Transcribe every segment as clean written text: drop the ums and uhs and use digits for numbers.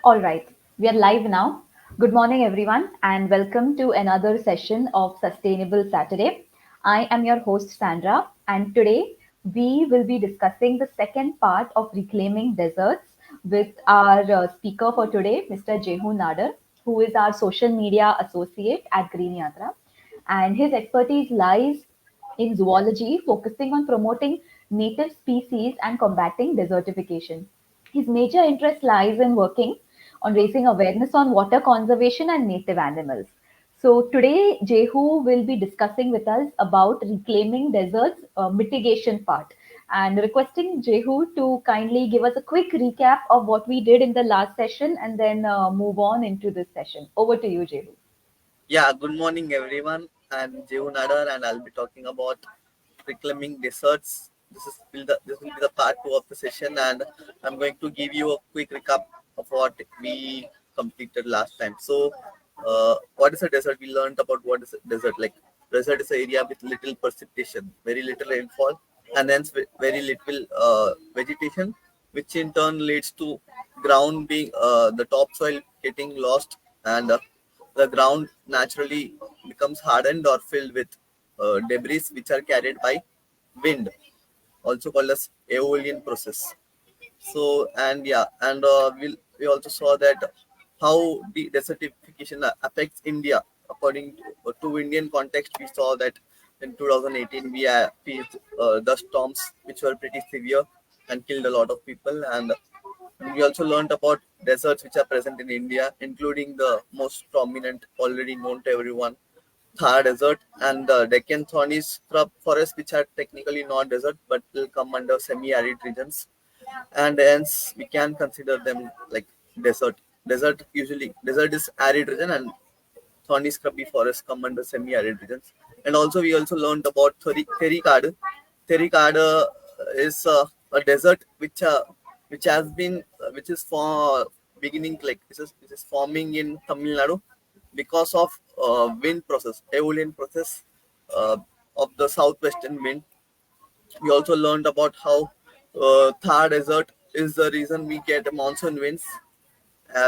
All right, we are live now. Good morning, everyone, and welcome to another session of Sustainable Saturday. I am your host, Sandra, and today we will be discussing the second part of reclaiming deserts with our speaker for today, Mr. Jehu Nadar, who is our social media associate at Green Yatra. And his expertise lies in zoology, focusing on promoting native species and combating desertification. His major interest lies in working on raising awareness on water conservation and native animals. So today, Jehu will be discussing with us about reclaiming deserts mitigation part and requesting Jehu to kindly give us a quick recap of what we did in the last session and then move on into this session. Over to you, Jehu. Yeah, good morning everyone. I'm Jehu Nadar and I'll be talking about reclaiming deserts. This will be the part two of the session, and I'm going to give you a quick recap of what we completed last time. So, what is a desert? We learned about what is a desert. Like desert is an area with little precipitation, very little rainfall, and hence very little vegetation, which in turn leads to ground being the topsoil getting lost, and the ground naturally becomes hardened or filled with debris which are carried by wind, also called as aeolian process. So and yeah, and we also saw that how the desertification affects India. According to Indian context, we saw that in 2018 we faced dust storms which were pretty severe and killed a lot of people. And we also learned about deserts which are present in India, including the most prominent, already known to everyone, Thar Desert and the Deccan thorny scrub forest, which are technically not desert but will come under semi-arid regions, and hence we can consider them like desert. Desert is arid region, and thorny scrubby forests come under semi-arid regions. And also we also learned about Thericard. Thericard is a desert which has been which is for beginning like this is forming in Tamil Nadu because of wind process, aeolian process uh, of the southwestern wind. We also learned about how Thar Desert is the reason we get monsoon winds,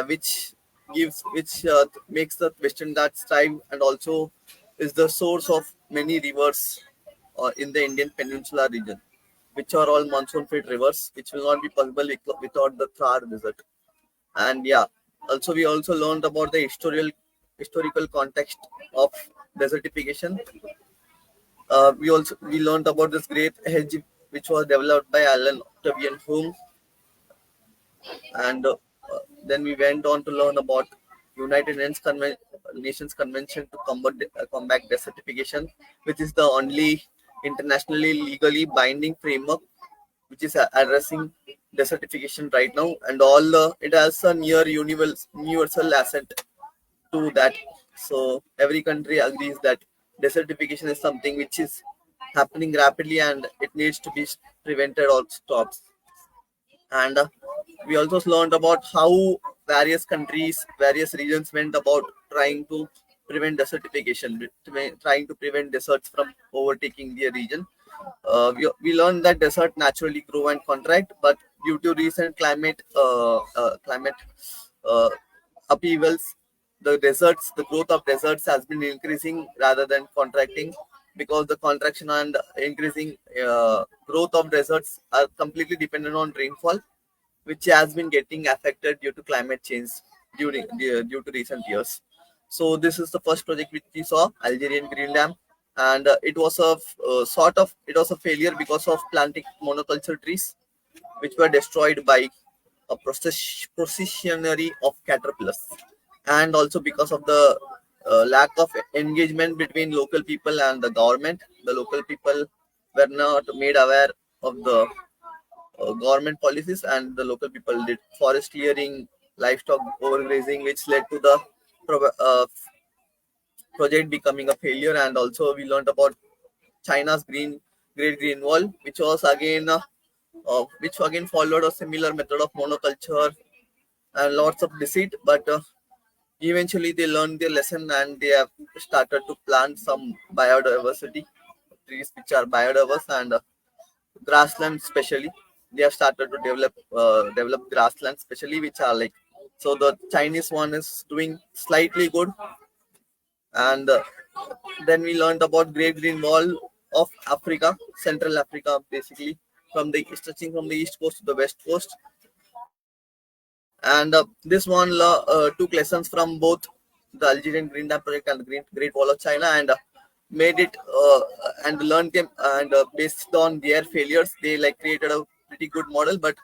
which makes the Western Ghats thrive, and also is the source of many rivers in the Indian Peninsula region, which are all monsoon-fed rivers, which will not be possible without the Thar Desert. And yeah, also we also learned about the historical context of desertification. We learned about this great hedge which was developed by Alan Octavian Hume, and then we went on to learn about Nations Convention to combat desertification, which is the only internationally legally binding framework which is addressing desertification right now, and all it has a near universal assent to that. So every country agrees that desertification is something which is happening rapidly and it needs to be prevented or stopped. And we also learned about how various countries, various regions went about trying to prevent desertification, trying to prevent deserts from overtaking their region. We learned that desert naturally grow and contract, but due to recent climate uh, upheavals, the growth of deserts has been increasing rather than contracting, because the contraction and increasing growth of deserts are completely dependent on rainfall, which has been getting affected due to climate change due to recent years. So this is the first project which we saw, Algerian Green Dam, and it was a failure because of planting monoculture trees, which were destroyed by a processionary of caterpillars, and also because of the lack of engagement between local people and the government. The local people were not made aware of the government policies, and the local people did forest clearing, livestock overgrazing, which led to the project becoming a failure. And also we learned about China's Great Green Wall, which again followed a similar method of monoculture and lots of deceit, but eventually they learned their lesson and they have started to plant some biodiversity trees which are biodiverse, and grassland especially. They have started to develop grasslands especially, which are like So the Chinese one is doing slightly good. And then we learned about Great Green Wall of Africa, Central Africa, basically from the stretching from the east coast to the west coast. And this one took lessons from both the Algerian Green Dam project and the Great Wall of China, and made it and learned them, and based on their failures they like created a pretty good model. But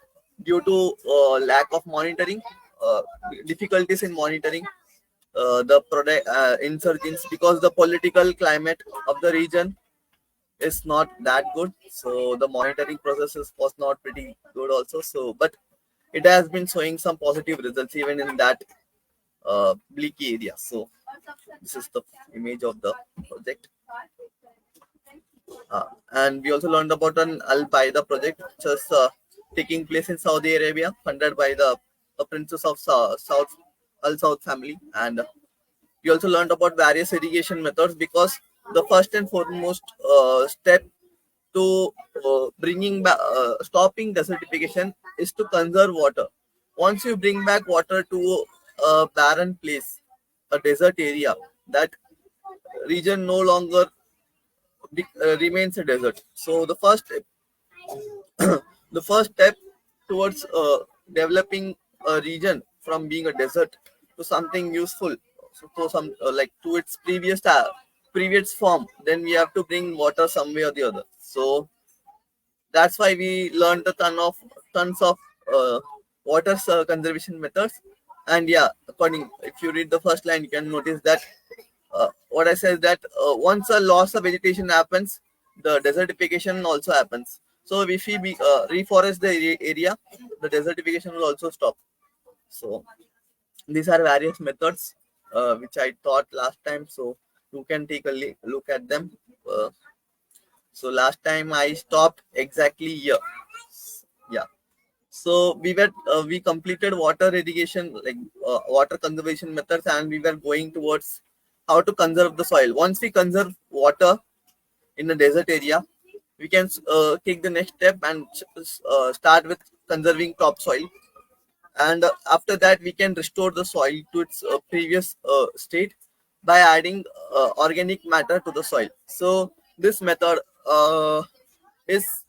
due to lack of monitoring, uh, difficulties in monitoring the product insurgents, because the political climate of the region is not that good, so the monitoring processes was not pretty good also. So but it has been showing some positive results even in that bleak area. So this is the image of the project. And we also learned about an Al Qaeda project, which is taking place in Saudi Arabia, funded by the Princess of South Al Saud family. And we also learned about various irrigation methods, because the first and foremost step to bringing back stopping desertification is to conserve water. Once you bring back water to a barren place, a desert area, that region no longer remains a desert. So the first step towards developing a region from being a desert to something useful, so to some like to its previous form, then we have to bring water some way or the other. So that's why we learned a tons of uh, water conservation methods. And yeah, according, if you read the first line, you can notice that what I said is that once a loss of vegetation happens, the desertification also happens. So if we reforest the area, the desertification will also stop. So these are various methods which I taught last time. So you can take a look at them. Uh, so last time I stopped exactly here. Yeah. So we completed water irrigation, like water conservation methods, and we were going towards how to conserve the soil. Once we conserve water in a desert area, we can take the next step and start with conserving topsoil. And after that we can restore the soil to its previous state by adding organic matter to the soil. So this method is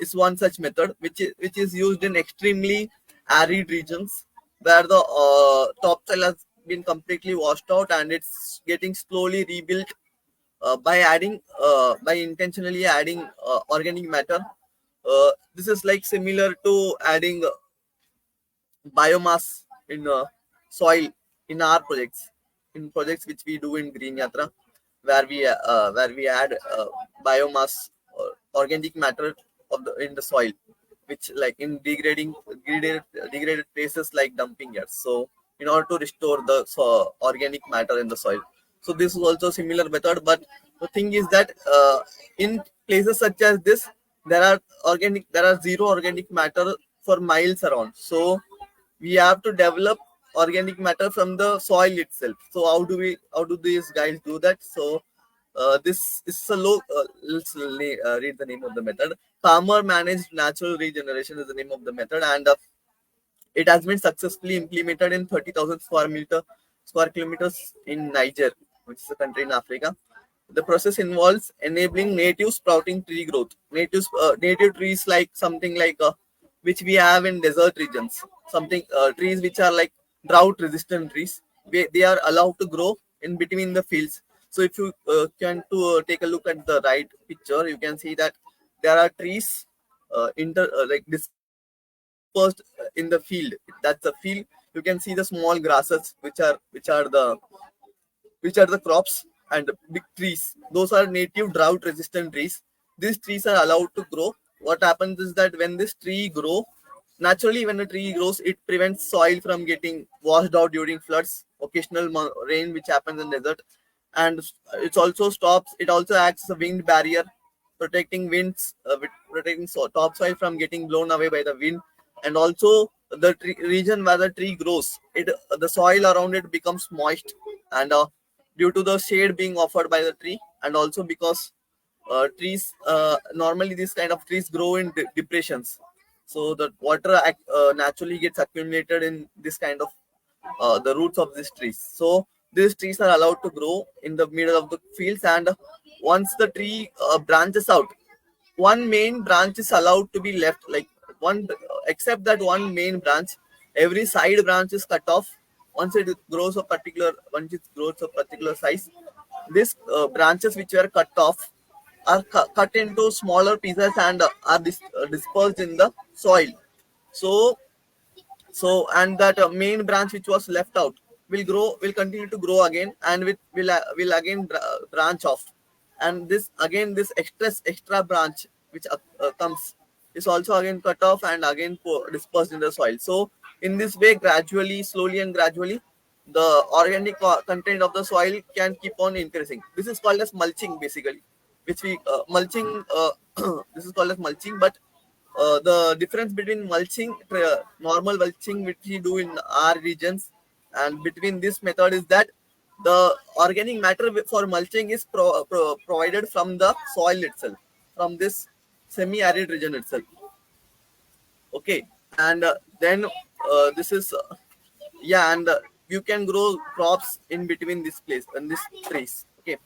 is one such method which is used in extremely arid regions, where the topsoil has been completely washed out and it's getting slowly rebuilt by intentionally adding organic matter. This is like similar to adding biomass in soil in our projects, in projects which we do in Green Yatra, where we add biomass or organic matter of the in the soil, which like in degraded places like dumping yards. So in order to restore the organic matter in the soil. So this is also similar method, but the thing is that in places such as this, there are zero organic matter for miles around. So we have to develop organic matter from the soil itself. So how do these guys do that? So this is a low let's read the name of the method. Farmer managed natural regeneration is the name of the method, and it has been successfully implemented in 30,000 square kilometers in Niger, which is a country in Africa. The process involves enabling native sprouting tree growth. Native trees like something like which we have in desert regions. Something trees which are like drought resistant trees. They are allowed to grow in between the fields. So if you can to take a look at the right picture, you can see that there are trees like dispersed in the field. That's the field. You can see the small grasses which are the crops, and big trees. Those are native drought resistant trees. These trees are allowed to grow. What happens is that when this tree grow, naturally when a tree grows, it prevents soil from getting washed out during floods, occasional rain which happens in desert. And it also acts as a wind barrier, protecting topsoil from getting blown away by the wind. And also the region where the tree grows, the soil around it becomes moist, and due to the shade being offered by the tree, and also because trees normally these kind of trees grow in depressions, so the water naturally gets accumulated in this kind of the roots of these trees. So these trees are allowed to grow in the middle of the fields, and once the tree branches out, one main branch is allowed to be left, like one, except that one main branch, every side branch is cut off. Once it grows a particular size, these branches which were cut off are cut into smaller pieces and are dispersed in the soil. So and that main branch which was left out will continue to grow again, and will again branch off, and this again, this extra branch which comes is also again cut off and again dispersed in the soil. So in this way, gradually, slowly and gradually, the organic content of the soil can keep on increasing. This is called as mulching, basically, which we mulching this is called as mulching. But the difference between normal mulching which we do in our regions, and between this method, is that the organic matter for mulching is provided from the soil itself, from this semi-arid region itself. Okay, and then this is yeah, and you can grow crops in between this place and this trees. Okay,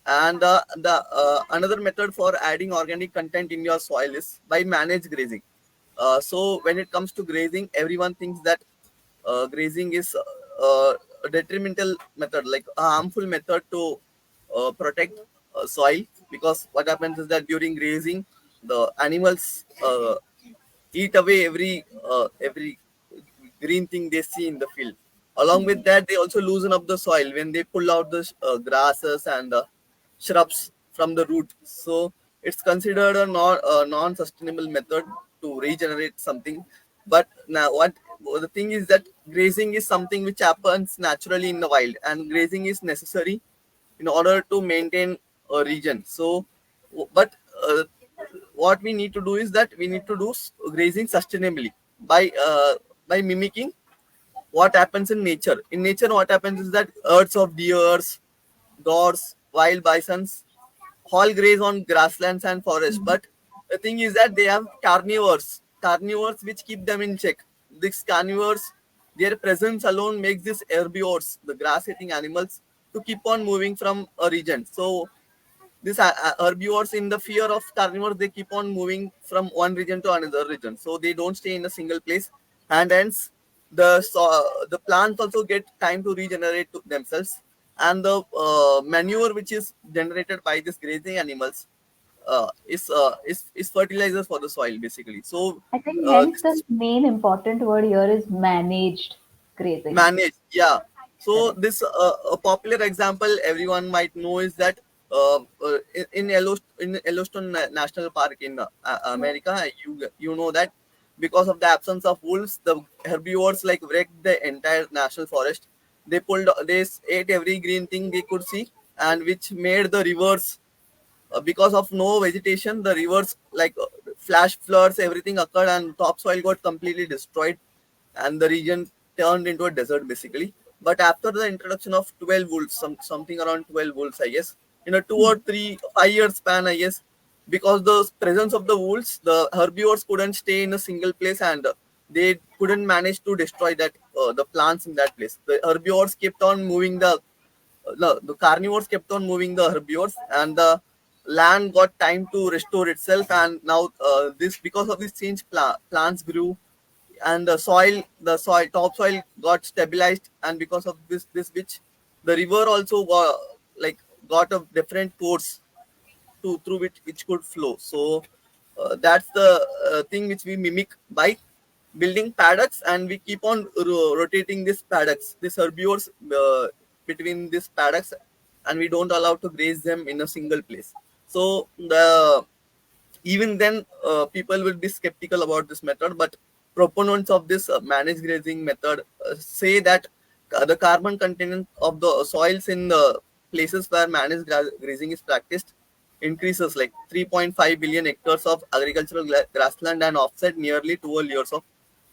and the another method for adding organic content in your soil is by managed grazing. So when it comes to grazing, everyone thinks that grazing is a detrimental method, like a harmful method to protect soil, because what happens is that during grazing, the animals eat away every green thing they see in the field. Along with that, they also loosen up the soil when they pull out the grasses and shrubs from the root. So it's considered a non-sustainable method to regenerate something. But now, what the thing is that grazing is something which happens naturally in the wild, and grazing is necessary in order to maintain a region. So, but what we need to do is that we need to do grazing sustainably by mimicking what happens in nature. In nature, what happens is that herds of deers, goats, wild bisons all graze on grasslands and forests. But the thing is that they have carnivores which keep them in check. These carnivores, their presence alone makes these herbivores, the grass-eating animals, to keep on moving from a region. So these herbivores, in the fear of carnivores, they keep on moving from one region to another region, so they don't stay in a single place, and hence the plants also get time to regenerate to themselves, and the manure which is generated by these grazing animals is fertilizer for the soil, basically. So I think hence this the is main important word here is managed grazing. manage, yeah. So Correct. this a popular example everyone might know is that in Yellowstone National Park in America, you know that because of the absence of wolves, the herbivores like wrecked the entire national forest. They ate every green thing they could see, and which made the rivers, because of no vegetation, the rivers, like flash floods, everything occurred, and topsoil got completely destroyed, and the region turned into a desert, basically. But after the introduction of 12 wolves, something around 12 wolves, I guess, in a 2 or 3 5 year span, I guess, because the presence of the wolves, the herbivores couldn't stay in a single place, and they couldn't manage to destroy that the plants in that place. The herbivores kept on moving the carnivores kept on moving the herbivores, and the land got time to restore itself. And now this because of this change, plants grew, and the soil topsoil got stabilized, and because of this which the river also got a different course to through which could flow. So that's the thing which we mimic by building paddocks, and we keep on rotating these paddocks, these herbivores, between these paddocks, and we don't allow to graze them in a single place. So even then, people will be skeptical about this method, but proponents of this managed grazing method say that the carbon content of the soils in the places where managed grazing is practiced increases like 3.5 billion hectares of agricultural grassland, and offset nearly 12 years of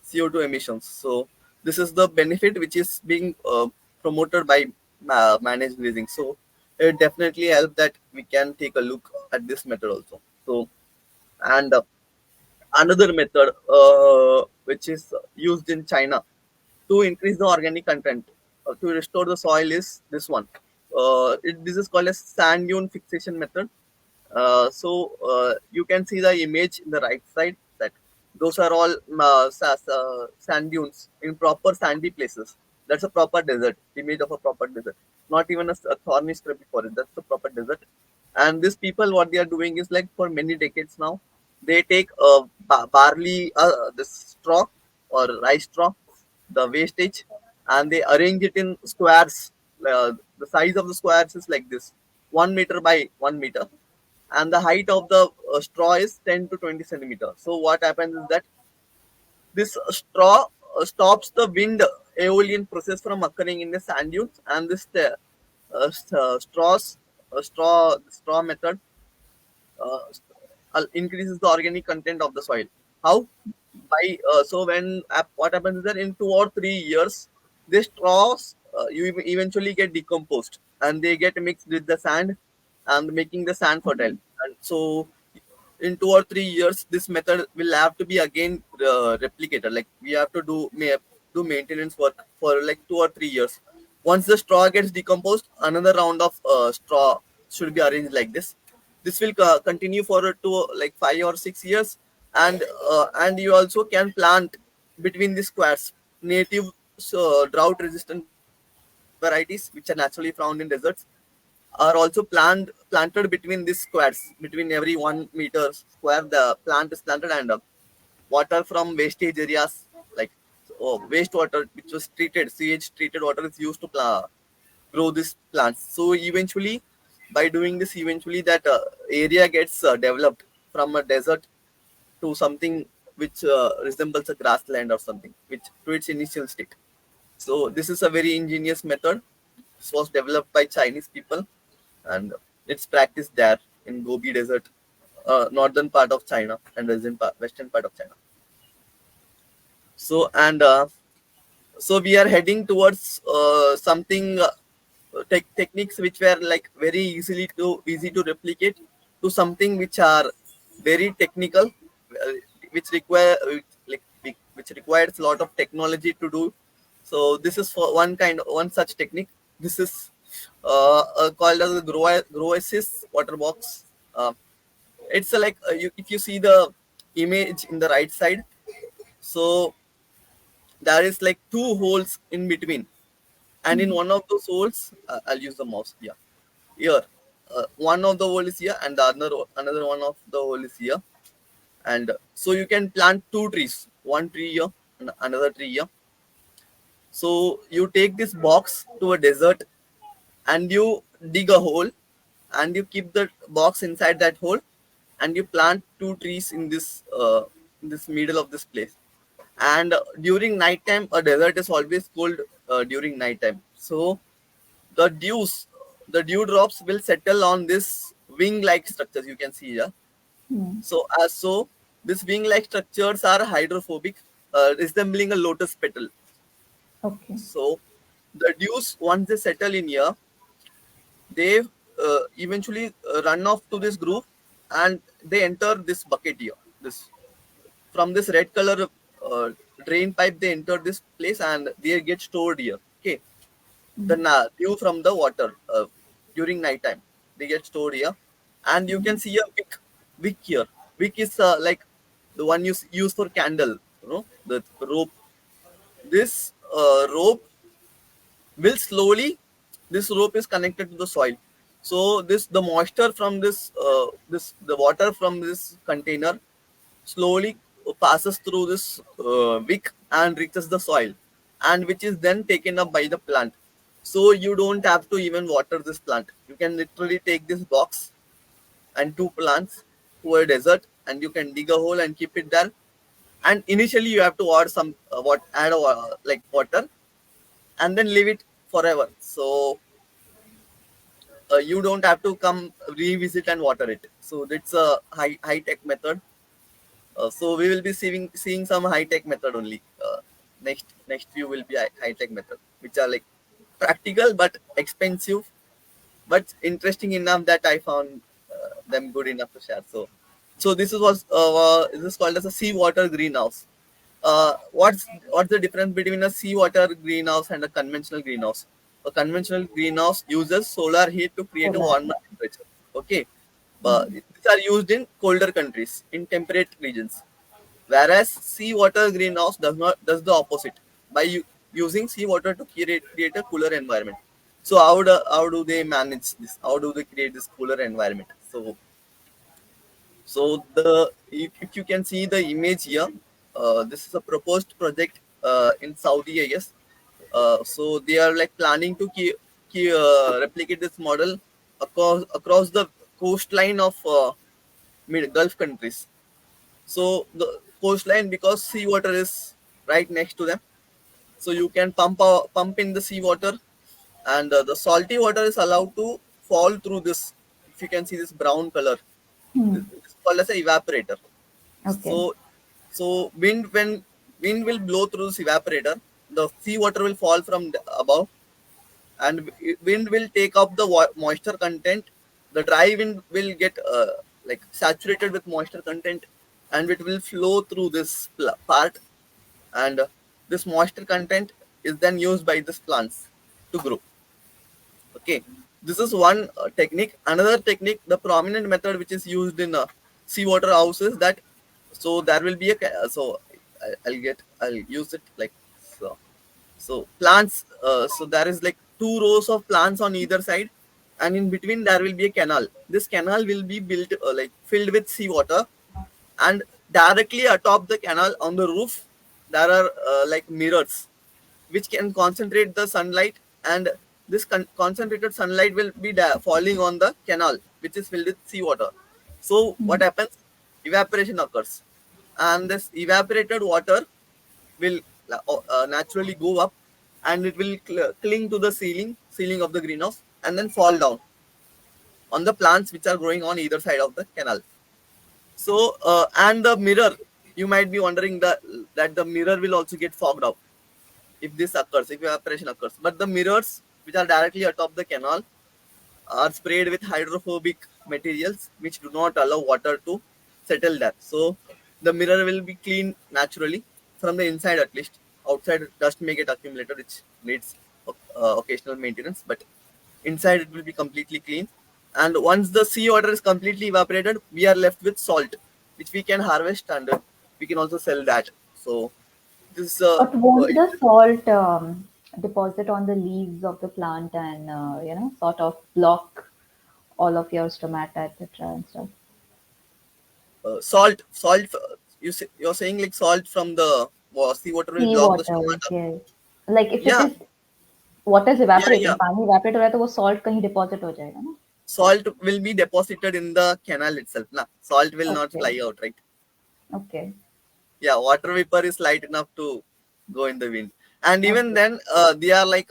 CO2 emissions. So this is the benefit which is being promoted by managed grazing. So it definitely helps that we can take a look at this method also. So, and another method which is used in China, to increase the organic content to restore the soil is this one. This is called as sand dune fixation method. You can see the image in the right side that those are all sand dunes in proper sandy places. That's a proper desert image of a proper desert. Not even a thorny scrubby forest. That's a proper desert. And these people, what they are doing is like for many decades now, they take barley, the straw or rice straw, the wastage, and they arrange it in squares. The size of the squares is like this, 1 meter by 1 meter, and the height of the straw is 10 to 20 centimeters. So what happens is that this straw stops the wind aeolian process from occurring in the sand dunes, and this straw method uh, increases the organic content of the soil. How? By so when what happens is that in 2 or 3 years, these straws eventually get decomposed and they get mixed with the sand and making the sand fertile. And so in 2 or 3 years, this method will have to be again replicated. Like we have to do maintenance work for like 2 or 3 years. Once the straw gets decomposed, another round of straw should be arranged like this. This will continue for like 5 or 6 years, and you also can plant between the squares native drought resistant varieties which are naturally found in deserts are also planted between these squares. Between every 1 meter square, the plant is planted, and water from wastage areas like wastewater, which was treated, sewage treated water is used to grow these plants. So eventually, by doing this, eventually that area gets developed from a desert to something which resembles a grassland or something, which to its initial state. So this is a very ingenious method. This was developed by Chinese people, and it's practiced there in Gobi Desert, northern part of China and western part of China. So and so we are heading towards something techniques which were like very easy to replicate to something which are very technical, which require which requires a lot of technology to do. So this is for one such technique. This is called as a groesis water box. It's if you see the image in the right side, so there is like two holes in between, and in one of those holes, I'll use the mouse. Yeah, here, one of the hole is here, and the another one of the hole is here, and so you can plant two trees, one tree here and another tree here. So you take this box to a desert, and you dig a hole, and you keep the box inside that hole, and you plant two trees in this middle of this place. And during night time, a desert is always cold during night time. So the the dew drops will settle on this wing like structures you can see here. Hmm. So these wing like structures are hydrophobic, resembling a lotus petal. Okay. So the dews, once they settle in here, they eventually run off to this groove, and they enter this bucket here. This from this red color uh, drain pipe, they enter this place and they get stored here. Okay, the Hmm. dew from the water during night time, they get stored here, and you can see a wick here. Wick is like the one you use for candle. You know, the rope. This rope will slowly, this rope is connected to the soil. So the moisture from this the water from this container slowly passes through this wick and reaches the soil, and which is then taken up by the plant. So you don't have to even water this plant. You can literally take this box and two plants to a desert, and you can dig a hole and keep it there. And initially you have to add some like water, and then leave it forever. So you don't have to come revisit and water it. So it's a high tech method. So we will be seeing some high tech method only. Next few will be high tech method, which are like practical but expensive, but interesting enough that I found them good enough to share. So this is called as a seawater greenhouse. what's the difference between a seawater greenhouse and a conventional greenhouse? A conventional greenhouse uses solar heat to create a Solar. warmer temperature. Okay, but these are used in colder countries, in temperate regions. Whereas seawater greenhouse does the opposite by using seawater to create a cooler environment. So how do they manage this? How do they create this cooler environment? So if you can see the image here, this is a proposed project in Saudi, I guess. So they are like planning to replicate this model across the coastline of mid Gulf countries. So the coastline, because seawater is right next to them, so you can pump in the seawater, and the salty water is allowed to fall through this. If you can see this brown color, Hmm. this is called as a evaporator. Okay. So when wind will blow through this evaporator, the seawater will fall from above, and wind will take up the moisture content. The dry wind will get like saturated with moisture content, and it will flow through this part, and this moisture content is then used by these plants to grow. Okay, this is one technique. Another technique, the prominent method which is used in seawater houses, that so there will be a so I'll use it like so. So plants, so there is like two rows of plants on either side, and in between there will be a canal. This canal will be built like filled with seawater, and directly atop the canal on the roof there are like mirrors which can concentrate the sunlight, and this concentrated sunlight will be falling on the canal which is filled with seawater. So Hmm. what happens? Evaporation occurs, and this evaporated water will naturally go up, and it will cling to the ceiling of the greenhouse and then fall down on the plants which are growing on either side of the canal. So and the mirror, you might be wondering that the mirror will also get fogged up if this occurs, if evaporation occurs. But the mirrors which are directly atop the canal are sprayed with hydrophobic materials which do not allow water to settle there. So the mirror will be clean naturally from the inside at least. Outside dust may get accumulated, which needs occasional maintenance, but inside it will be completely clean. And once the seawater is completely evaporated, we are left with salt, which we can harvest, and we can also sell that. So this But won't the salt deposit on the leaves of the plant and sort of block all of your stomata, etc. and stuff? salt. You're saying like salt from the seawater will Sea block the water, stomata. yes. Like if it Yeah, is water is yeah, evaporating, yeah. पानी evaporate हो रहा है तो वो salt कहीं deposit हो जाएगा ना? Salt will be deposited in the canal itself. Na? Salt will not Okay, fly out, right? okay, Yeah, water vapor is light enough to go in the wind. And even okay, then, they are like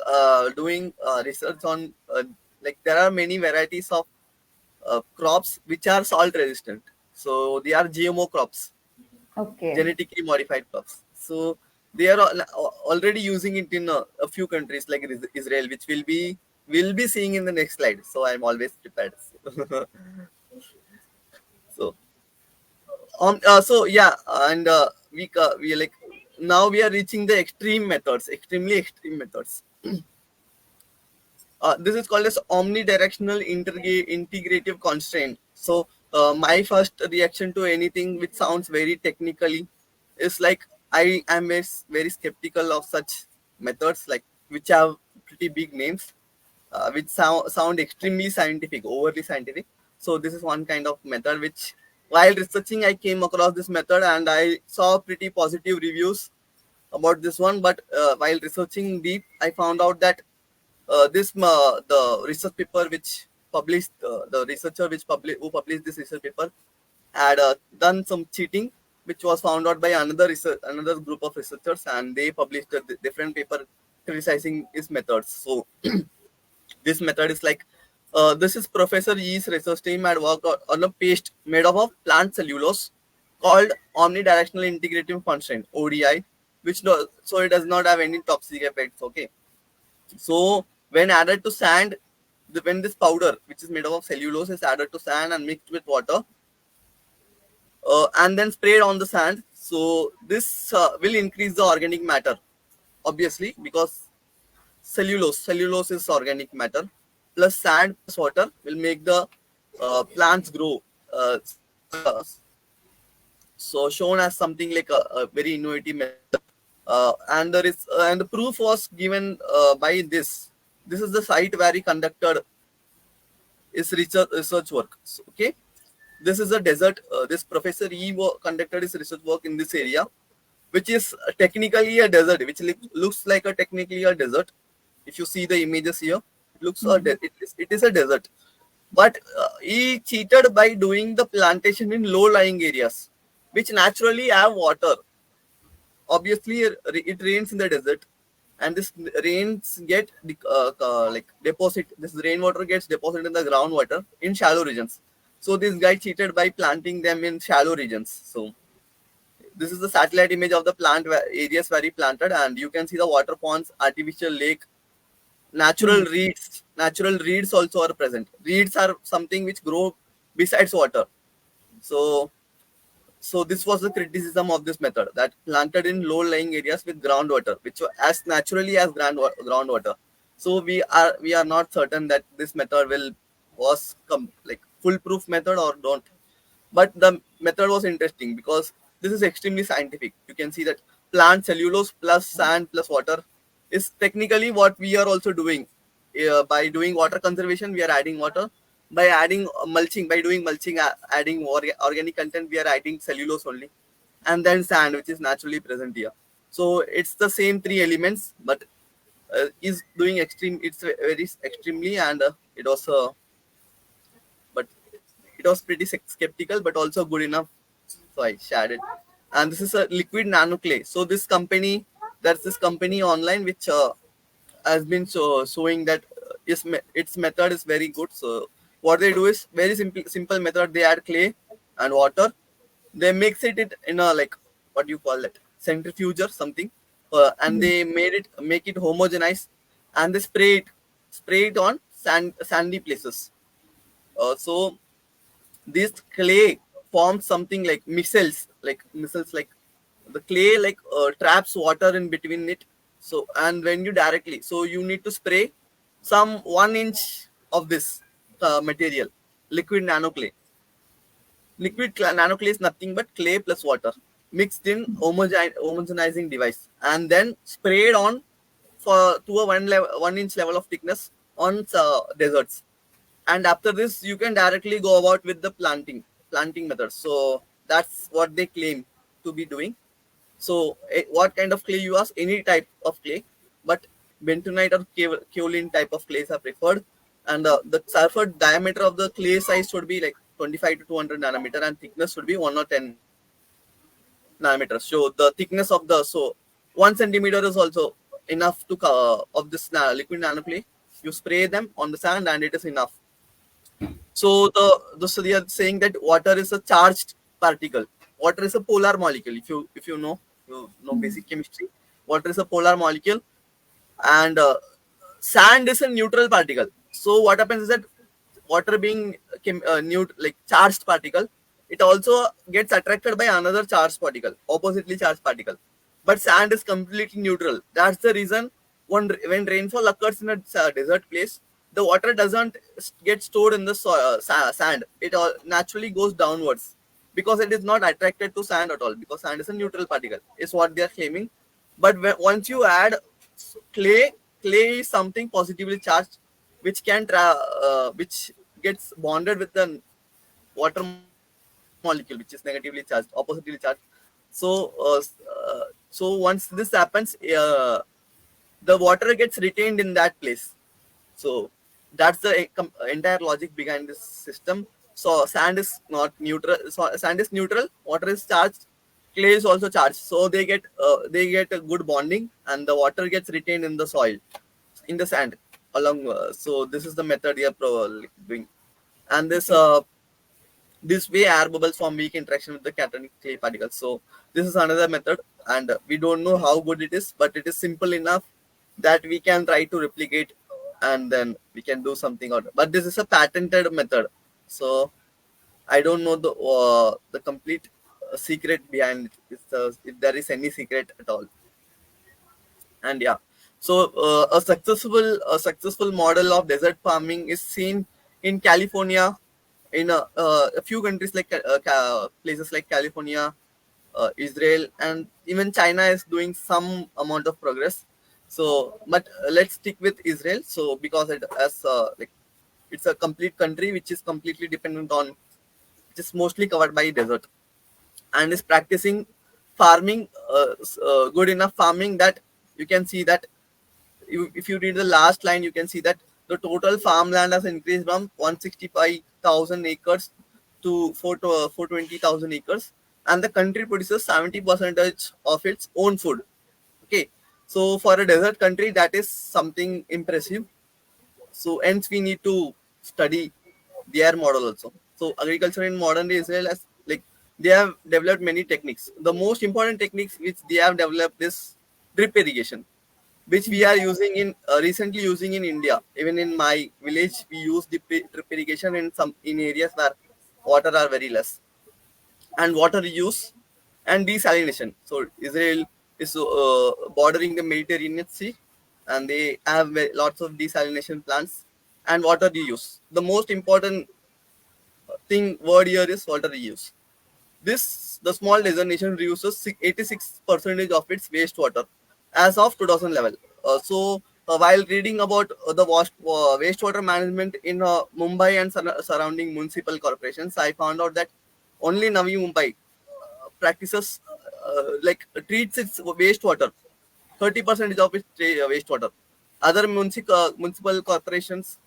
doing research on like there are many varieties of crops which are salt resistant. So they are GMO crops, okay. genetically modified crops. So they are already using it in a few countries like Israel, which will be seeing in the next slide. So I'm always prepared. So so yeah, and we are like now we are reaching the extreme methods, extremely extreme methods. This is called as omnidirectional integrative constraint. So my first reaction to anything which sounds very technically is like I am very skeptical of such methods, like which have pretty big names, which sound extremely scientific, overly scientific. So this is one kind of method which, while researching, I came across this method and I saw pretty positive reviews about this one. But while researching deep, I found out that the research paper which published the researcher who published this research paper had done some cheating, which was found out by another group of researchers, and they published a different paper criticizing his methods. So this method is like this is Professor Yee's research team had worked on a paste made up of plant cellulose called omnidirectional integrative constraint (ODI), which so it does not have any toxic effects. Okay, so when added to sand, when this powder, which is made up of cellulose, is added to sand and mixed with water, and then sprayed on the sand. So this will increase the organic matter, obviously, because cellulose is organic matter, plus sand plus water will make the plants grow. So shown as something like a very innovative method, and the proof was given by this. This is the site where he conducted his research work. So, okay, this is a desert. This professor conducted his research work in this area, which is technically a desert, which looks like a technically a desert. If you see the images here, it looks it is a desert. But he cheated by doing the plantation in low-lying areas, which naturally have water. Obviously, it rains in the desert, and this rains get like deposit. This rainwater gets deposited in the groundwater in shallow regions. So this guy cheated by planting them in shallow regions. So this is the satellite image of the areas where he planted, and you can see the water ponds, artificial lake, natural reeds also are present. Reeds are something which grow besides water. So so this was the criticism of this method, that planted in low lying areas with groundwater, which were as naturally as groundwater. So we are not certain that this method like foolproof method or don't. But the method was interesting because this is extremely scientific. You can see that plant cellulose plus sand plus water is technically what we are also doing. By doing water conservation, we are adding water. By adding mulching, by doing mulching, adding organic content, we are adding cellulose only, and then sand, which is naturally present here. So it's the same three elements, but is doing extreme. It's very extremely, and it was but it was pretty skeptical, but also good enough. So I shared it. And this is a liquid nano clay. So there's this company online which has been showing that its method is very good. So what they do is very simple method. They add clay and water. They mix it in a, like, what do you call it, centrifuge or something, and they make it homogenized, and they spray it on sandy places. So this clay forms something like missiles, like the clay traps water in between it. So, and when you directly, so you need to spray some 1 inch of this material, liquid nano clay. Nano clay is nothing but clay plus water mixed in homogenizing device, and then sprayed on for to a 1 inch level of thickness on deserts. And after this, you can directly go about with the planting method. So that's what they claim to be doing. So what kind of clay you ask? Any type of clay, but bentonite or kaolin type of clays are preferred. And the surface diameter of the clay size should be like 25 to 200 nanometer, and thickness should be 1 or 10 nanometers. So the thickness of the, so 1 centimeter is also enough to of this liquid nano clay. You spray them on the sand, and it is enough. So so they are saying that water is a charged particle. Water is a polar molecule. If you know basic chemistry, water is a polar molecule, and sand is a neutral particle. So what happens is that water being like charged particle, it also gets attracted by another charged particle, oppositely charged particle. But sand is completely neutral. That's the reason when rainfall occurs in a desert place, the water doesn't get stored in the sand. It all naturally goes downwards because it is not attracted to sand at all, because sand is a neutral particle, is what they are claiming. But once you add clay, clay is something positively charged, which which gets bonded with the water molecule, which is negatively charged, oppositely charged. So once this happens, the water gets retained in that place. So that's the entire logic behind this system. So sand is not neutral. So sand is neutral. Water is charged. Clay is also charged. So they get a good bonding, and the water gets retained in the soil, in the sand along. So this is the method they are doing, and this way air bubbles form weak interaction with the cationic clay particles. So this is another method, and we don't know how good it is, but it is simple enough that we can try to replicate, and then we can do something out. But this is a patented method, so I don't know the complete secret behind it, if there is any secret at all. And yeah, so a successful model of desert farming is seen in California, in a few countries like places like California, Israel, and even China is doing some amount of progress. So, but let's stick with Israel. So, because it has like it's a complete country which is completely dependent on, which is mostly covered by desert, and is practicing farming, good enough farming that you can see that if you read the last line, you can see that the total farmland has increased from 165,000 acres to 420,000 acres, and the country produces 70% of its own food. Okay, so for a desert country, that is something impressive. So hence we need to study their model also. So agriculture in modern day Israel has like they have developed many techniques. The most important techniques which they have developed is drip irrigation, which we are using in recently using in India. Even in my village, we use drip irrigation in some in areas where water are very less, and water reuse and desalination. So Israel is bordering the Mediterranean Sea, and they have lots of desalination plants and water reuse. The most important thing word here is water reuse. This the small desert nation reuses 86% of its wastewater as of 2011. While reading about wastewater management in Mumbai and surrounding municipal corporations, I found out that only Navi Mumbai practices treats its wastewater 30% of its wastewater. Other municipal corporations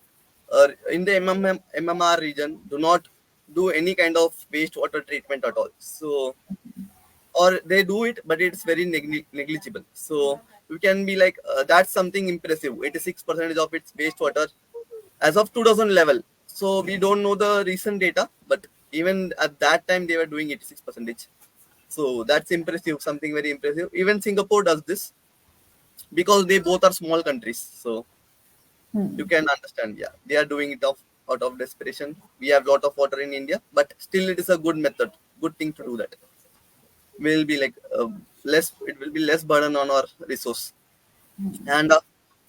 in the MMR region do not do any kind of wastewater treatment at all. So, or they do it, but it's very negligible. So, we can be like, that's something impressive. 86% of its wastewater as of 2011. So, we don't know the recent data, but even at that time, they were doing 86%. So, that's impressive, something very impressive. Even Singapore does this because they both are small countries. So, you Hmm. can understand, yeah, they are doing it out of desperation. We have lot of water in India, but still it is a good method, good thing to do that. Will be like less, it will be less burden on our resource. And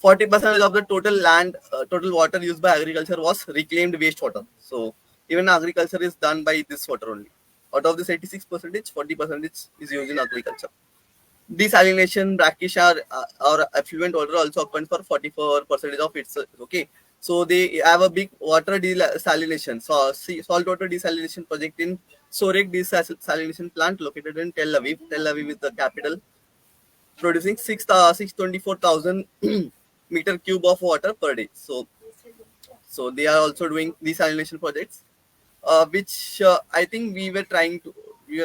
40% of the total land, total water used by agriculture was reclaimed wastewater. So even agriculture is done by this water only. Out of this 86%, 40% is used in agriculture. Desalination, brackish or effluent water also accounts for 44% of its. Okay, so they have a big water desalination, so saltwater desalination project in Sorek desalination plant located in Tel Aviv. Tel Aviv is the capital, producing 624,000 meter cube of water per day. So they are also doing desalination projects, which I think we were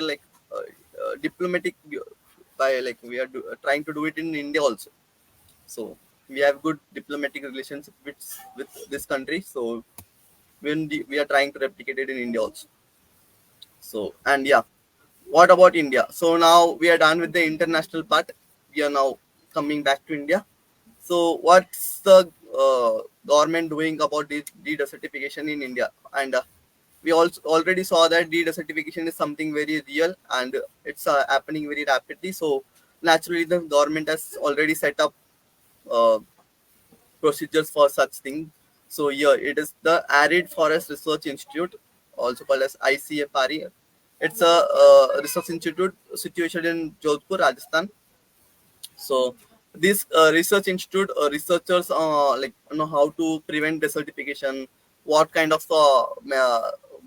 like diplomatic by like we are trying to do it in India also. So we have good diplomatic relations with this country. So when we are trying to replicate it in India also. So and yeah, what about India? So now we are done with the international part. We are now coming back to India. So what's the government doing about the desertification in India? And we also already saw that desertification is something very real, and it's happening very rapidly. So naturally, the government has already set up uh, procedures for such thing. So here it is the Arid Forest Research Institute, also called as ICFRE. It's a research institute situated in Jodhpur, Rajasthan. So this research institute researchers know how to prevent desertification, what kind of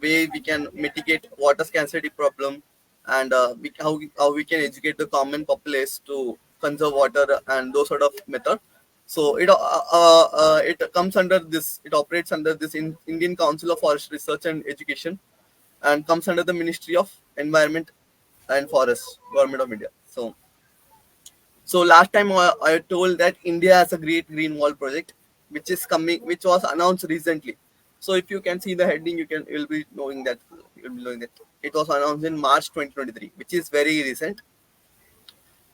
way we can mitigate water scarcity problem, and how we can educate the common populace to conserve water and those sort of method. So it comes under this. It operates under this Indian Council of Forest Research and Education, and comes under the Ministry of Environment and Forest, Government of India. So last time I told that India has a great green wall project, which is coming, which was announced recently. So if you can see the heading, you'll be knowing that it was announced in March 2023, which is very recent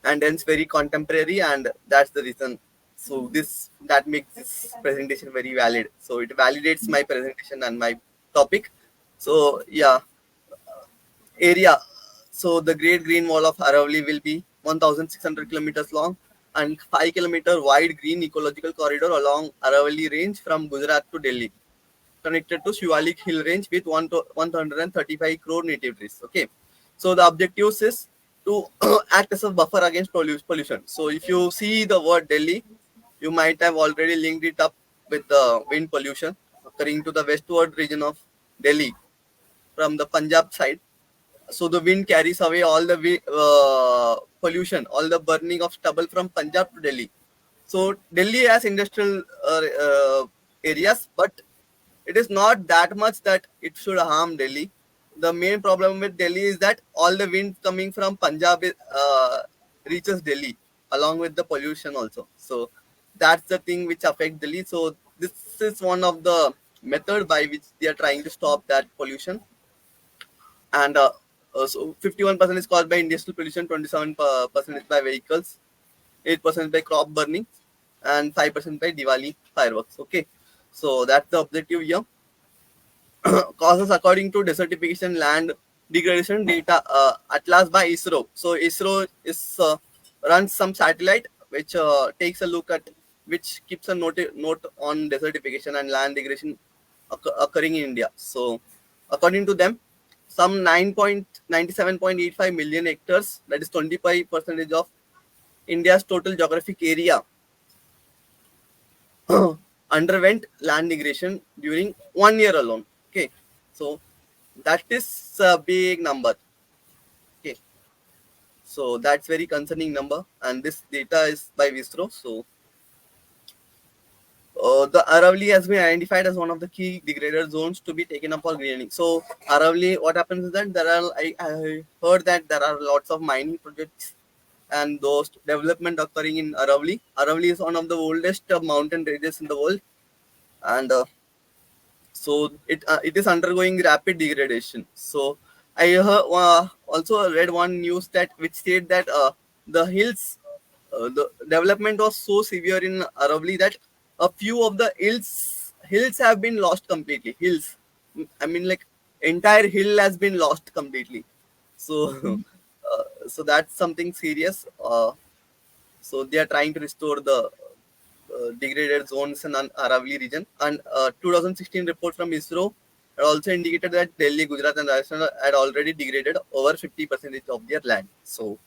and hence very contemporary, and that's the reason. So this that makes this presentation very valid. So it validates my presentation and my topic. So yeah, area. So the Great Green Wall of Aravalli will be 1,600 kilometers long and 5-kilometer wide green ecological corridor along Aravalli Range from Gujarat to Delhi, connected to Shivalik Hill Range with 135 crore native trees. Okay, so the objectives is to act as a buffer against pollution. So if you see the word Delhi, you might have already linked it up with the wind pollution occurring to the westward region of Delhi from the Punjab side. So the wind carries away all the pollution, all the burning of stubble from Punjab to Delhi. So Delhi has industrial areas, but it is not that much that it should harm Delhi. The main problem with Delhi is that all the wind coming from Punjab reaches Delhi along with the pollution also. So that's the thing which affects Delhi. So this is one of the method by which they are trying to stop that pollution. And so 51% is caused by industrial pollution, 27% is by vehicles, 8% by crop burning, and 5% by Diwali fireworks. Okay, so that's the objective here. Causes according to desertification, land degradation data atlas by ISRO. So ISRO is runs some satellite which takes a look at, which keeps a note on desertification and land degradation occurring in India. So according to them, some 9.97.85 million hectares, that is 25% of India's total geographic area, underwent land degradation during 1 year alone. Okay, so that is a big number. Okay, so that's very concerning number, and this data is by Visro. So the Aravali has been identified as one of the key degraded zones to be taken up for greening. So Aravali, what happens is that there are, I heard that there are lots of mining projects and those development occurring in Aravali. Aravali is one of the oldest mountain ranges in the world, and so it is undergoing rapid degradation. So I also read one news that which said that the hills, the development was so severe in Aravali that a few of the hills have been lost completely. Hills, I mean, like, entire hill has been lost completely. So so that's something serious. So they are trying to restore the degraded zones in an Aravali region. And 2016 report from ISRO had also indicated that Delhi, Gujarat, and Rajasthan had already degraded over 50% of their land. So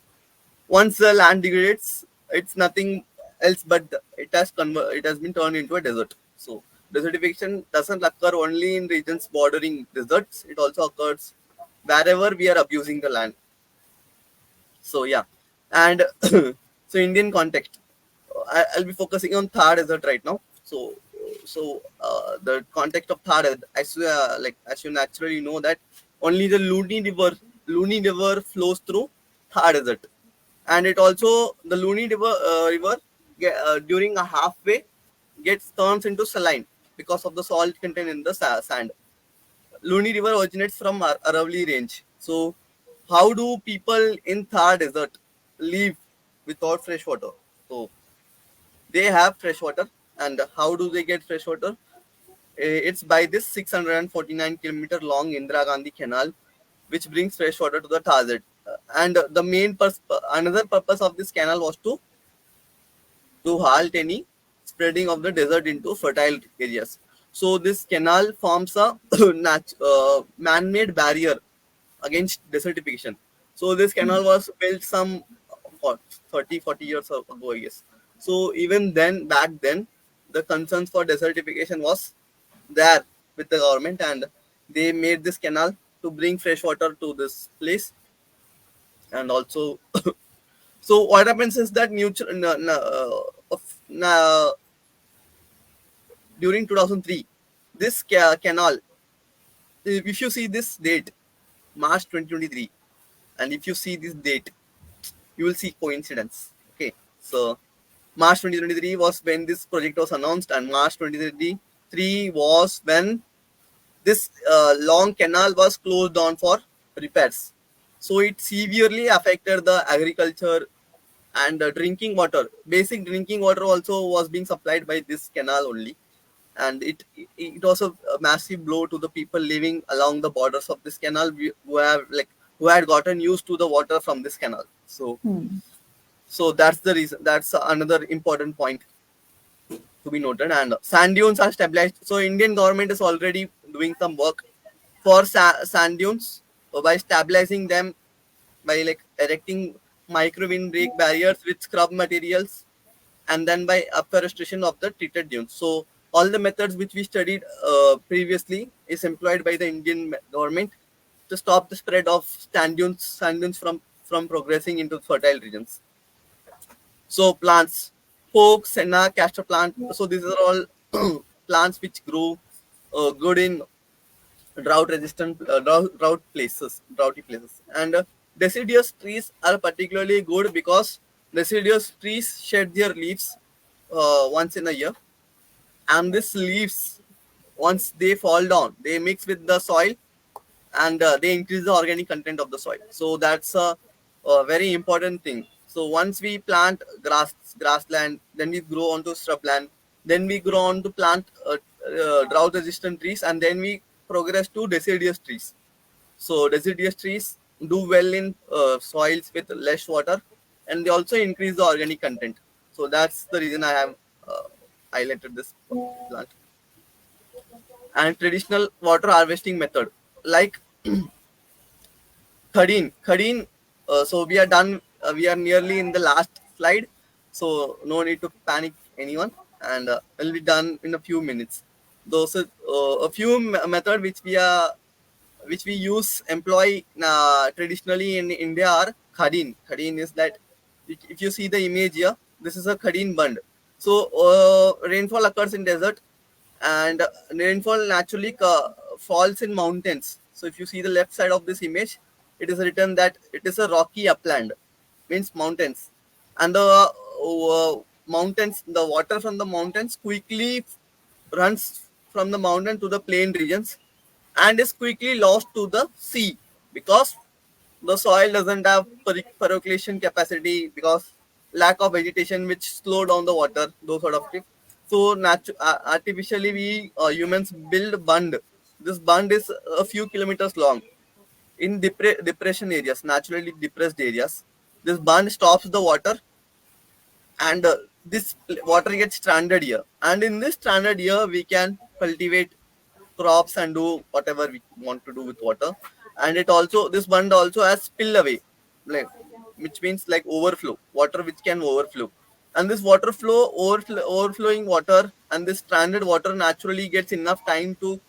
once the land degrades, it's nothing else but it has been turned into a desert. So desertification doesn't occur only in regions bordering deserts; it also occurs wherever we are abusing the land. So yeah, and so Indian context, I'll be focusing on Thar Desert right now. So the context of Thar Desert, as you naturally know that only the Luni River flows through Thar Desert, and it also the River during a halfway gets turns into saline because of the salt content in the sand. Luni River originates from Aravali Range. So, how do people in Thar Desert live without fresh water? So, they have fresh water, and how do they get fresh water? It's by this 649-kilometer long Indira Gandhi Canal, which brings fresh water to the Thar Desert. And the another purpose of this canal was to halt any spreading of the desert into fertile areas. So this canal forms a man-made barrier against desertification. So this canal was built some what, 30, 40 years ago, I guess. So even then, back then, the concerns for desertification was there with the government, and they made this canal to bring fresh water to this place. And also, so what happens is that during 2003, this canal, if you see this date, March 2023, and if you see this date, you will see coincidence. Okay, so March 2023 was when this project was announced, and March 2023 was when this long canal was closed down for repairs. So it severely affected the agriculture and drinking water. Basic drinking water also was being supplied by this canal only, and it was a massive blow to the people living along the borders of this canal who have like who had gotten used to the water from this canal. Hmm. So that's the reason. That's another important point to be noted. And sand dunes are stabilized. So Indian government is already doing some work for sand dunes by stabilizing them by like erecting micro windbreak barriers with scrub materials, and then by afforestation of the treated dunes. So all the methods which we studied previously is employed by the Indian government to stop the spread of sand dunes from progressing into fertile regions. So plants, oak, senna, castor plant. So these are all plants which grow good in drought-resistant droughty places. And deciduous trees are particularly good because deciduous trees shed their leaves once in a year, and these leaves, once they fall down, they mix with the soil, and they increase the organic content of the soil. So that's a very important thing. So once we plant grassland, then we grow onto shrubland, then we grow on to plant drought resistant trees, and then we progress to deciduous trees. So deciduous trees do well in soils with less water, and they also increase the organic content. So that's the reason I have uh, highlighted this plant. And traditional water harvesting method, like Khadin. So we are done. We are nearly in the last slide. So no need to panic anyone, and it'll be done in a few minutes. Those are a few method which we use employ traditionally in India are Khadin. Khadin is that if you see the image here, this is a Khadin bund. So rainfall occurs in desert, and rainfall naturally falls in mountains. So if you see the left side of this image, it is written that it is a rocky upland, means mountains, and the mountains, the water from the mountains quickly runs from the mountain to the plain regions and is quickly lost to the sea because the soil doesn't have percolation capacity because lack of vegetation which slow down the water, those sort of things. So artificially we humans build bund. This bund is a few kilometers long in depression areas, naturally depressed areas. This bund stops the water, and this water gets stranded here, and in this stranded here we can cultivate crops and do whatever we want to do with water. And it also, this bund also has spillaway, like, which means like overflow water which can overflow. And this overflowing water and this stranded water naturally gets enough time to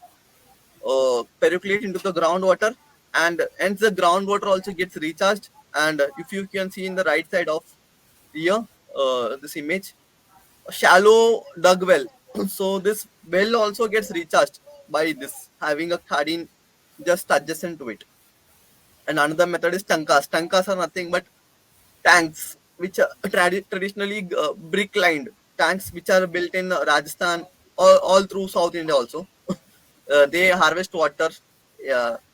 percolate into the groundwater, and hence the groundwater also gets recharged. And if you can see in the right side of here, this image, a shallow dug well. So this well also gets recharged by this having a khadin just adjacent to it. And another method is tankas. Tankas are nothing but tanks which are traditionally brick lined tanks which are built in Rajasthan, all through South India also. They harvest water,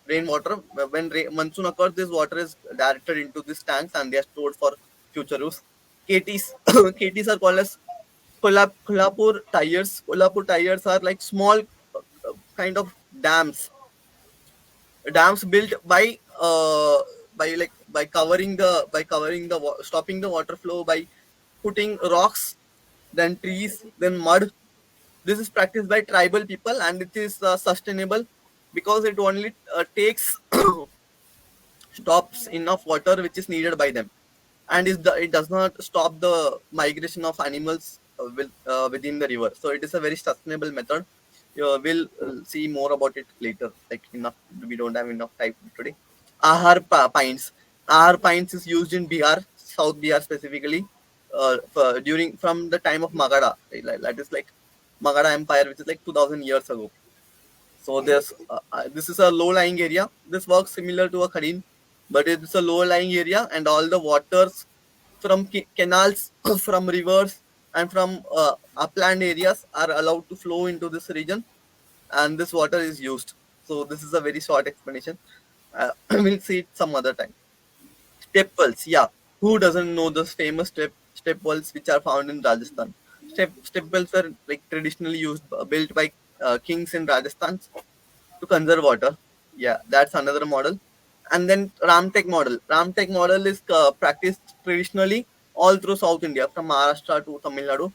rainwater. When monsoon occurs, this water is directed into these tanks and they are stored for future use. KTs, KTs are called as Kolhapur tires. Kolhapur tires are like small kind of dams built by stopping the water flow by putting rocks, then trees, then mud. This is practiced by tribal people, and it is sustainable because it only takes stops enough water which is needed by them, and it does not stop the migration of animals within the river. So it is a very sustainable method. We'll see more about it later. Like enough, we don't have enough time today. Pines. Ahar pines is used in Bihar, South Bihar specifically, during from the time of Magadha. That is like Magadha Empire, which is like 2000 years ago. So this is a low-lying area. This works similar to a kharin, but it's a low-lying area, and all the waters from canals, from rivers, and from upland areas are allowed to flow into this region, and this water is used. So this is a very short explanation. We'll see it some other time. Step wells, yeah. Who doesn't know those famous step wells which are found in Rajasthan? Step wells were like traditionally used, built by kings in Rajasthan to conserve water. Yeah, that's another model. And then Ramtek model. Ramtek model is practiced traditionally all through South India, from Maharashtra to Tamil Nadu.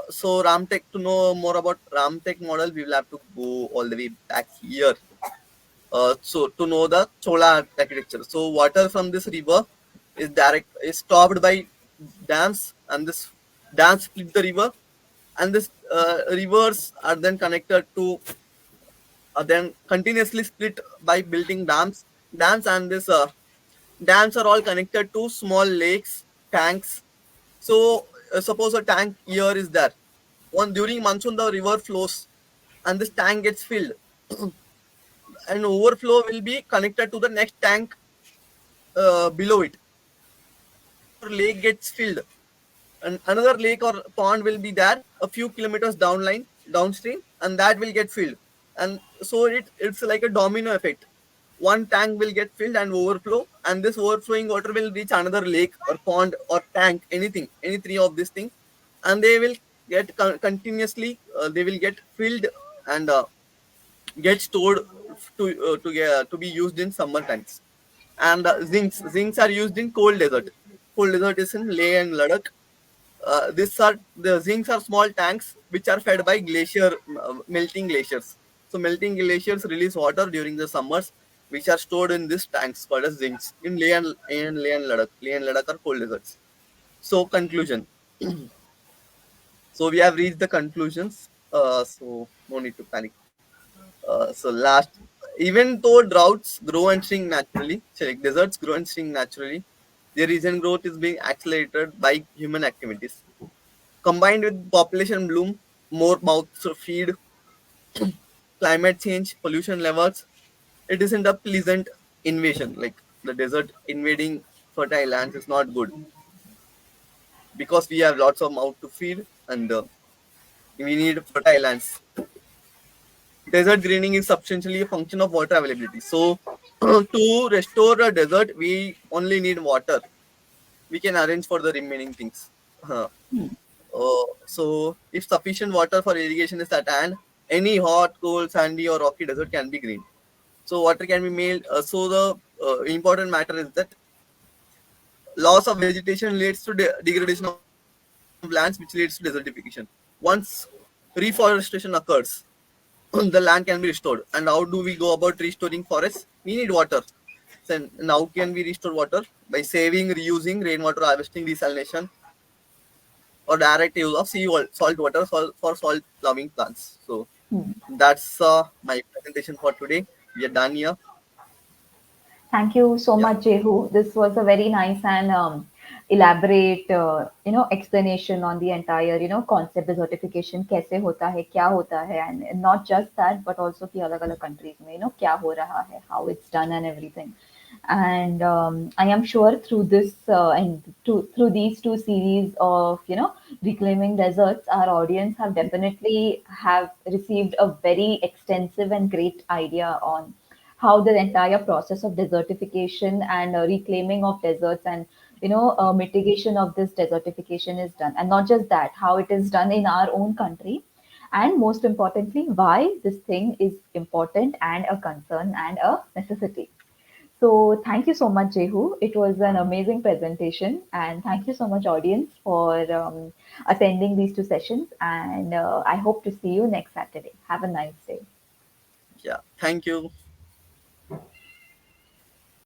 So Ramtek, to know more about Ramtek model, we will have to go all the way back here. So to know the Chola architecture. So water from this river is stopped by dams, and this dams split the river, and this rivers are then connected to then continuously split by building dams, and this dams are all connected to small lakes, tanks. So suppose a tank here is there. One during monsoon, the river flows, and this tank gets filled, and overflow will be connected to the next tank below it. Another lake gets filled, and another lake or pond will be there a few kilometers downstream, and that will get filled. And so it's like a domino effect. One tank will get filled and overflow, and this overflowing water will reach another lake or pond or tank, anything, any three of these things, and they will get continuously, they will get filled and get stored to be used in summer times. And zincs are used in cold desert. Cold desert is in Leh and Ladakh. The zincs are small tanks which are fed by melting glaciers. So melting glaciers release water during the summers, which are stored in these tanks called as zincs in Leh and Ladakh. Leh and Ladakh are cold deserts. So conclusion. So we have reached the conclusions. So no need to panic. So last, even though droughts grow and shrink naturally, like deserts grow and shrink naturally, their region growth is being accelerated by human activities. Combined with population bloom, more mouths to feed, climate change, pollution levels, it isn't a pleasant invasion. Like the desert invading fertile lands is not good because we have lots of mouth to feed, and we need fertile lands. Desert greening is substantially a function of water availability. So, to restore a desert, we only need water. We can arrange for the remaining things. Uh, so, if sufficient water for irrigation is at hand, any hot, cold, sandy, or rocky desert can be green. So, water can be made. So, the important matter is that loss of vegetation leads to degradation of lands, which leads to desertification. Once reforestation occurs, the land can be restored. And how do we go about restoring forests? We need water. So now can we restore water? By saving, reusing, rainwater harvesting, desalination, or direct use of salt water for salt loving plants. So that's my presentation for today. We are done here. Thank you so Yeah. much, Jehu. This was a very nice and elaborate, explanation on the entire, concept desertification. कैसे होता है, क्या होता है, and not just that, but also कि अलग-अलग countries में, क्या हो रहा है, how it's done and everything. And I am sure through this through these two series of reclaiming deserts, our audience have definitely have received a very extensive and great idea on how the entire process of desertification and reclaiming of deserts and mitigation of this desertification is done, and not just that, how it is done in our own country, and most importantly why this thing is important and a concern and a necessity. So thank you so much, Jehu. It was an amazing presentation, and thank you so much, audience, for attending these two sessions. And I hope to see you next Saturday. Have a nice day. Yeah. Thank you.